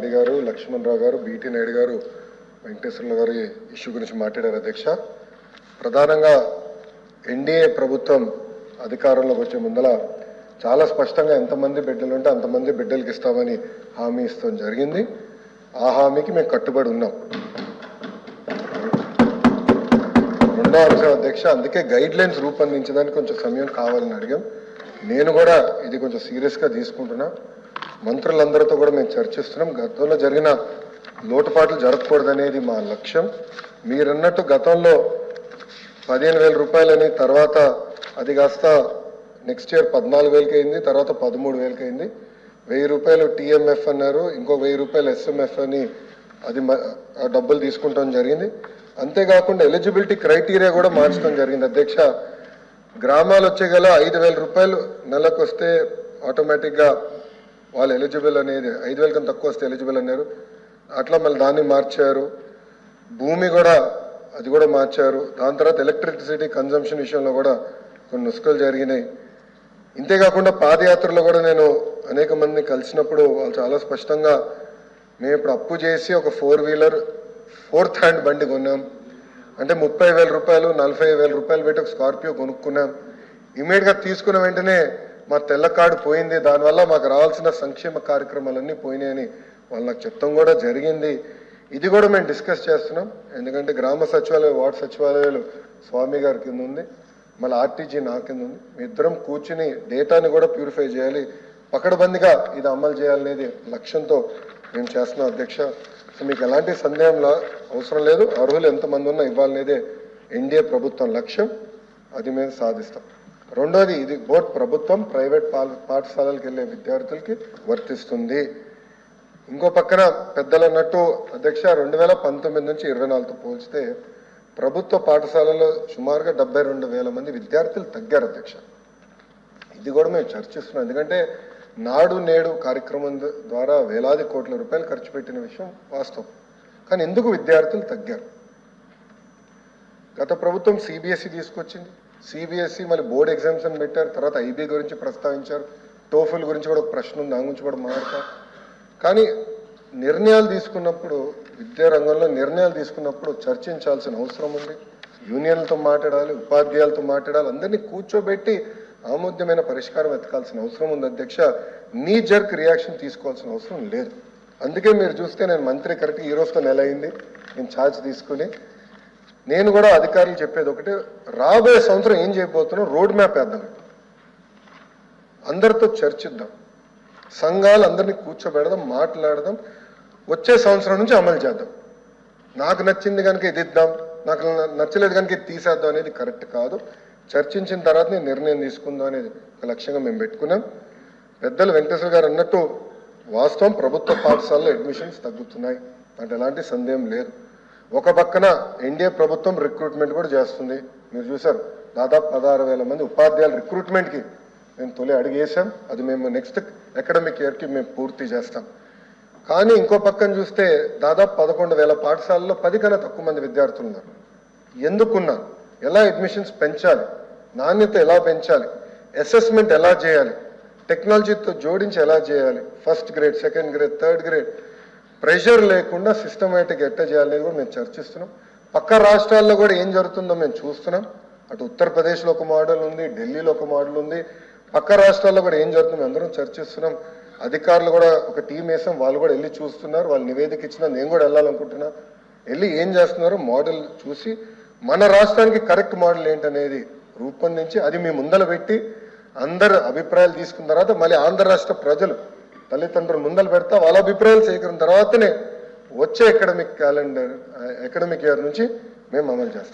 రెడ్డి గారు, లక్ష్మణ్ రావు గారు, బీటీ నాయుడు గారు, వెంకటేశ్వర్ల గారు ఇష్యూ గురించి మాట్లాడారు అధ్యక్ష. ప్రధానంగా ఎన్డీఏ ప్రభుత్వం అధికారంలోకి వచ్చే ముందల చాలా స్పష్టంగా ఎంతమంది బిడ్డలు ఉంటే అంతమంది బిడ్డలకి ఇస్తామని హామీ ఇస్తాం జరిగింది. ఆ హామీకి మేము కట్టుబడి ఉన్నాం. రెండో అంశం అధ్యక్ష, అందుకే గైడ్ లైన్స్ రూపొందించడానికి కొంచెం సమయం కావాలని అడిగాం. నేను కూడా ఇది కొంచెం సీరియస్గా తీసుకుంటున్నా. మంత్రులందరితో కూడా మేము చర్చిస్తున్నాం. గతంలో జరిగిన లోటుపాట్లు జరగకూడదనేది మా లక్ష్యం. మీరన్నట్టు గతంలో 15,000 రూపాయలని, తర్వాత అది కాస్త నెక్స్ట్ ఇయర్ 14,000కి అయింది, తర్వాత 13,000కి అయింది. 1,000 రూపాయలు టీఎంఎఫ్ అన్నారు, ఇంకో 1,000 రూపాయలు ఎస్ఎంఎఫ్ అని అది డబ్బులు తీసుకుంటాం జరిగింది. అంతేకాకుండా ఎలిజిబిలిటీ క్రైటీరియా కూడా మార్చడం జరిగింది అధ్యక్ష. గ్రామాలు వచ్చే గల 5,000 రూపాయలు నెలకు వస్తే ఆటోమేటిక్గా వాళ్ళు ఎలిజిబుల్ అనేది, 5,000 కన్నా తక్కువ వస్తే ఎలిజిబుల్ అన్నారు. అట్లా మళ్ళీ దాన్ని మార్చారు. భూమి కూడా అది కూడా మార్చారు. దాని తర్వాత ఎలక్ట్రిసిటీ కన్జంప్షన్ విషయంలో కూడా కొన్ని నుసుకలు జరిగినాయి. ఇంతేకాకుండా పాదయాత్రలో కూడా నేను అనేక మందిని కలిసినప్పుడు వాళ్ళు చాలా స్పష్టంగా మేము ఇప్పుడు అప్పు చేసి ఒక 4-వీలర్ 4th హ్యాండ్ బండి కొన్నాం అంటే 30,000 రూపాయలు 40,000 రూపాయలు పెట్టి ఒక స్కార్పియో కొనుక్కున్నాం. ఇమీడియట్గా తీసుకున్న వెంటనే మా తెల్ల కార్డు పోయింది, దానివల్ల మాకు రావాల్సిన సంక్షేమ కార్యక్రమాలన్నీ పోయినాయని వాళ్ళు నాకు చెప్తాం కూడా జరిగింది. ఇది కూడా మేము డిస్కస్ చేస్తున్నాం. ఎందుకంటే గ్రామ సచివాలయం, వార్డు సచివాలయాలు స్వామి గారి కింద ఉంది, మళ్ళీ ఆర్టీజీ నా కింద ఉంది. మీ ఇద్దరం కూర్చుని డేటాని కూడా ప్యూరిఫై చేయాలి, పకడ్బందీగా ఇది అమలు చేయాలనేది లక్ష్యంతో మేము చేస్తున్నాం అధ్యక్ష. సో మీకు ఎలాంటి సందేహంలో అవసరం లేదు. అర్హులు ఎంతమంది ఉన్నా ఇవ్వాలనేదే ఎన్డీఏ ప్రభుత్వం లక్ష్యం. అది మేము సాధిస్తాం. రెండోది, ఇది బోత్ ప్రభుత్వం ప్రైవేట్ పాఠశాలలకు వెళ్ళే విద్యార్థులకి వర్తిస్తుంది. ఇంకో పక్కన పెద్దలు అన్నట్టు అధ్యక్ష 2019 నుంచి 24తో పోల్చితే ప్రభుత్వ పాఠశాలలో సుమారుగా 72,000 మంది విద్యార్థులు తగ్గారు అధ్యక్ష. ఇది కూడా మేము చర్చిస్తున్నాం. ఎందుకంటే నాడు నేడు కార్యక్రమం ద్వారా వేలాది కోట్ల రూపాయలు ఖర్చు పెట్టిన విషయం వాస్తవం. కానీ ఎందుకు విద్యార్థులు తగ్గారు? గత ప్రభుత్వం సిబిఎస్ఈ తీసుకొచ్చింది. సిబిఎస్ఈ మళ్ళీ బోర్డ్ ఎగ్జామ్స్ అని పెట్టారు. తర్వాత ఐబీ గురించి ప్రస్తావించారు. టోఫుల్ గురించి కూడా ఒక ప్రశ్న ఉంది, దాని గురించి కూడా మాట్లాడతారు. కానీ నిర్ణయాలు తీసుకున్నప్పుడు, విద్యారంగంలో నిర్ణయాలు తీసుకున్నప్పుడు చర్చించాల్సిన అవసరం ఉంది. యూనియన్లతో మాట్లాడాలి, ఉపాధ్యాయులతో మాట్లాడాలి, అందరినీ కూర్చోబెట్టి ఆమోద్యమైన పరిష్కారం వెతకాల్సిన అవసరం ఉంది అధ్యక్ష. నీ జర్క్ రియాక్షన్ తీసుకోవాల్సిన అవసరం లేదు. అందుకే మీరు చూస్తే నేను మంత్రి కరెక్ట్గా ఈ రోజుతో నెల అయింది నేను ఛార్జ్ తీసుకుని. నేను కూడా అధికారులు చెప్పేది ఒకటి, రాబోయే సంవత్సరం ఏం చేయబోతున్నాం రోడ్ మ్యాప్ వేద్దాం, అందరితో చర్చిద్దాం, సంఘాలు అందరినీ కూర్చోబెడదాం, మాట్లాడదాం, వచ్చే సంవత్సరం నుంచి అమలు చేద్దాం. నాకు నచ్చింది కనుక ఇది ఇద్దాం, నాకు నచ్చలేదు కనుక ఇది తీసేద్దాం అనేది కరెక్ట్ కాదు. చర్చించిన తర్వాత నేను నిర్ణయం తీసుకుందాం అనేది ఒక లక్ష్యంగా మేము పెట్టుకున్నాం. పెద్దలు వెంకటేశ్వర గారు అన్నట్టు వాస్తవం, ప్రభుత్వ పాఠశాలలో అడ్మిషన్స్ తగ్గుతున్నాయి అంటే ఎలాంటి సందేహం లేదు. ఒక పక్కన ఎన్డీఏ ప్రభుత్వం రిక్రూట్మెంట్ కూడా చేస్తుంది. మీరు చూసారు, దాదాపు 16,000 మంది ఉపాధ్యాయుల రిక్రూట్మెంట్కి మేము తొలి అడిగేసాం. అది మేము నెక్స్ట్ అకాడమిక్ ఇయర్కి మేము పూర్తి చేస్తాం. కానీ ఇంకో పక్కన చూస్తే దాదాపు 11,000 పాఠశాలలో 10 కన్నా తక్కువ మంది విద్యార్థులు ఉన్నారు. ఎందుకున్నారు? ఎలా అడ్మిషన్స్ పెంచాలి, నాణ్యత ఎలా పెంచాలి, అసెస్మెంట్ ఎలా చేయాలి, టెక్నాలజీతో జోడించి ఎలా చేయాలి, first grade, second grade, third grade pressure లేకుండా సిస్టమేటిక్ ఎట్లా చేయాలనేది కూడా మేము చర్చిస్తున్నాం. పక్క రాష్ట్రాల్లో కూడా ఏం జరుగుతుందో మేము చూస్తున్నాం. అటు ఉత్తరప్రదేశ్లో ఒక మోడల్ ఉంది, ఢిల్లీలో ఒక మోడల్ ఉంది, పక్క రాష్ట్రాల్లో కూడా ఏం జరుగుతుందో అందరం చర్చిస్తున్నాం. అధికారులు కూడా ఒక టీం వేసాం, వాళ్ళు కూడా వెళ్ళి చూస్తున్నారు. వాళ్ళు నివేదిక ఇచ్చినా నేను కూడా వెళ్ళాలనుకుంటున్నా. వెళ్ళి ఏం చేస్తున్నారో మోడల్ చూసి మన రాష్ట్రానికి కరెక్ట్ మోడల్ ఏంటనేది రూపొందించి అది మీ ముందర పెట్టి అందరు అభిప్రాయాలు తీసుకున్న తర్వాత మళ్ళీ ఆంధ్ర రాష్ట్ర ప్రజలు తల్లిదండ్రులు ముందర పెడతా వాళ్ళ అభిప్రాయాలు సేకరించిన తర్వాతనే వచ్చే అకాడమిక్ ఇయర్ నుంచి మేము అమలు చేస్తాం.